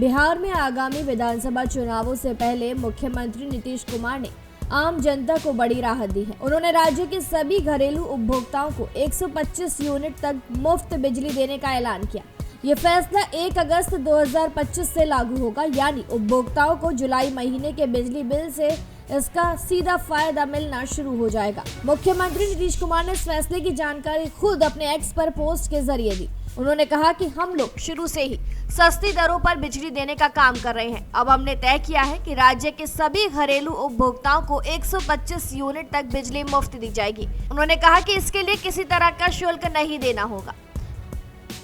बिहार में आगामी विधानसभा चुनावों से पहले मुख्यमंत्री नीतीश कुमार ने आम जनता को बड़ी राहत दी है। उन्होंने राज्य के सभी घरेलू उपभोक्ताओं को 125 यूनिट तक मुफ्त बिजली देने का ऐलान किया। ये फैसला 1 अगस्त 2025 से लागू होगा, यानी उपभोक्ताओं को जुलाई महीने के बिजली बिल से इसका सीधा फायदा मिलना शुरू हो जाएगा। मुख्यमंत्री नीतीश कुमार ने इस फैसले की जानकारी खुद अपने एक्स पर पोस्ट के जरिए दी। उन्होंने कहा कि हम लोग शुरू से ही सस्ती दरों पर बिजली देने का काम कर रहे हैं। अब हमने तय किया है कि राज्य के सभी घरेलू उपभोक्ताओं को 125 यूनिट तक बिजली मुफ्त दी जाएगी। उन्होंने कहा कि इसके लिए किसी तरह का शुल्क नहीं देना होगा।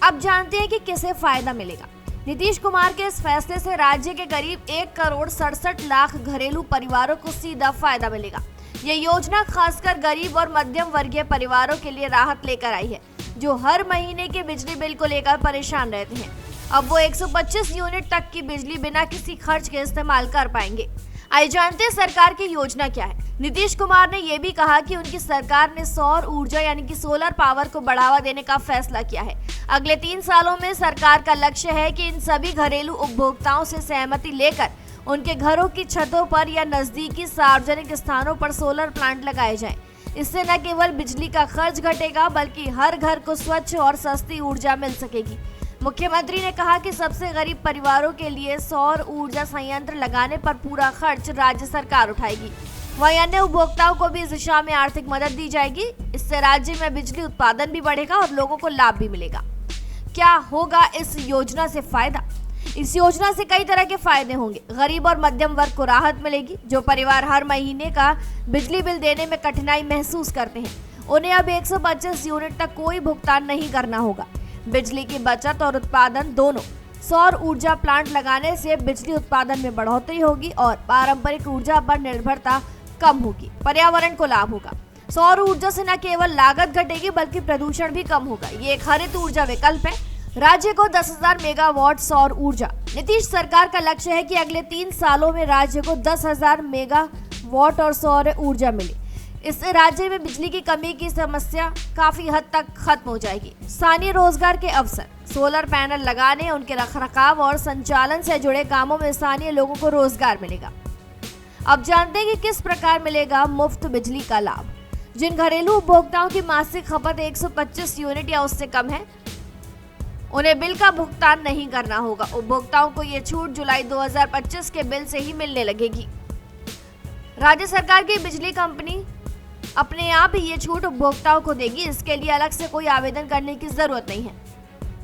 अब जानते हैं कि किसे फायदा मिलेगा। नीतीश कुमार के इस फैसले से राज्य के करीब 1,67,00,000 घरेलू परिवारों को सीधा फायदा मिलेगा। ये योजना खासकर गरीब और मध्यम वर्गीय परिवारों के लिए राहत लेकर आई है, जो हर महीने के बिजली बिल को लेकर परेशान रहते हैं। अब वो 125 यूनिट तक की बिजली बिना किसी खर्च के इस्तेमाल कर पाएंगे। आइए जानते हैं सरकार की योजना क्या है। नीतीश कुमार ने ये भी कहा कि उनकी सरकार ने सौर ऊर्जा यानी कि सोलर पावर को बढ़ावा देने का फैसला किया है। अगले 3 सालों में सरकार का लक्ष्य है कि इन सभी घरेलू उपभोक्ताओं से सहमति लेकर उनके घरों की छतों पर या नजदीकी सार्वजनिक स्थानों पर सोलर प्लांट लगाए जाएं। इससे न केवल बिजली का खर्च घटेगा, बल्कि हर घर को स्वच्छ और सस्ती ऊर्जा मिल सकेगी। मुख्यमंत्री ने कहा कि सबसे गरीब परिवारों के लिए सौर ऊर्जा संयंत्र लगाने पर पूरा खर्च राज्य सरकार उठाएगी। वहीं अन्य उपभोक्ताओं को भी इस दिशा में आर्थिक मदद दी जाएगी। इससे राज्य में बिजली उत्पादन भी बढ़ेगा और लोगों को लाभ भी मिलेगा। क्या होगा इस योजना से फायदा? इस योजना से कई तरह के फायदे होंगे। गरीब और मध्यम वर्ग को राहत मिलेगी। जो परिवार हर महीने का बिजली बिल देने में कठिनाई महसूस करते हैं, उन्हें अब 125 यूनिट तक कोई भुगतान नहीं करना होगा। बिजली की बचत और उत्पादन दोनों। सौर ऊर्जा प्लांट लगाने से बिजली उत्पादन में बढ़ोतरी होगी और पारंपरिक ऊर्जा पर निर्भरता कम होगी। पर्यावरण को लाभ होगा। सौर ऊर्जा से न केवल लागत घटेगी, बल्कि प्रदूषण भी कम होगा। ये एक हरित ऊर्जा विकल्प है। राज्य को 10,000 मेगावाट सौर ऊर्जा। नीतीश सरकार का लक्ष्य है कि अगले 3 सालों में राज्य को 10,000 मेगावाट और सौर ऊर्जा मिले। इससे राज्य में बिजली की कमी की समस्या काफी हद तक खत्म हो जाएगी। स्थानीय रोजगार के अवसर। सोलर पैनल लगाने, उनके रखरखाव और संचालन से जुड़े कामों में स्थानीय लोगों को रोजगार मिलेगा। अब जानते हैं कि किस प्रकार मिलेगा मुफ्त बिजली का लाभ। जिन घरेलू उपभोक्ताओं की मासिक खपत 125 यूनिट या उससे कम है, उन्हें बिल का भुगतान नहीं करना होगा। उपभोक्ताओं को ये छूट जुलाई 2025 के बिल से ही मिलने लगेगी। राज्य सरकार की बिजली कंपनी अपने आप ही ये छूट उपभोक्ताओं को देगी। इसके लिए अलग से कोई आवेदन करने की जरूरत नहीं है।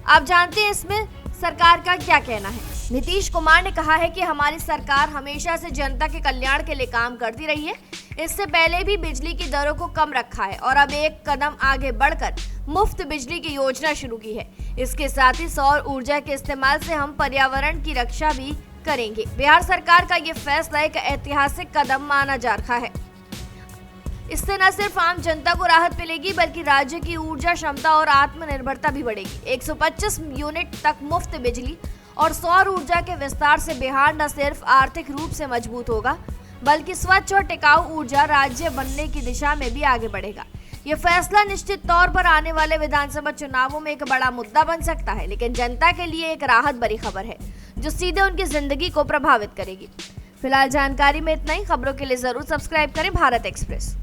आप जानते हैं इसमें सरकार का क्या कहना है। नीतीश कुमार ने कहा है कि हमारी सरकार हमेशा से जनता के कल्याण के लिए काम करती रही है। इससे पहले भी बिजली की दरों को कम रखा है और अब एक कदम आगे बढ़कर मुफ्त बिजली की योजना शुरू की है। इसके साथ ही सौर ऊर्जा के इस्तेमाल से हम पर्यावरण की रक्षा भी करेंगे। बिहार सरकार का ये फैसला एक ऐतिहासिक कदम माना जा रहा है। इससे न सिर्फ आम जनता को राहत मिलेगी, बल्कि राज्य की ऊर्जा क्षमता और आत्मनिर्भरता भी बढ़ेगी। 125 यूनिट तक मुफ्त बिजली और सौर ऊर्जा के विस्तार से बिहार न सिर्फ आर्थिक रूप से मजबूत होगा, बल्कि स्वच्छ और टिकाऊ ऊर्जा राज्य बनने की दिशा में भी आगे बढ़ेगा। ये फैसला निश्चित तौर पर आने वाले विधानसभा चुनावों में एक बड़ा मुद्दा बन सकता है, लेकिन जनता के लिए एक राहत भरी खबर है, जो सीधे उनकी जिंदगी को प्रभावित करेगी। फिलहाल जानकारी में इतना ही। खबरों के लिए जरूर सब्सक्राइब करें भारत एक्सप्रेस।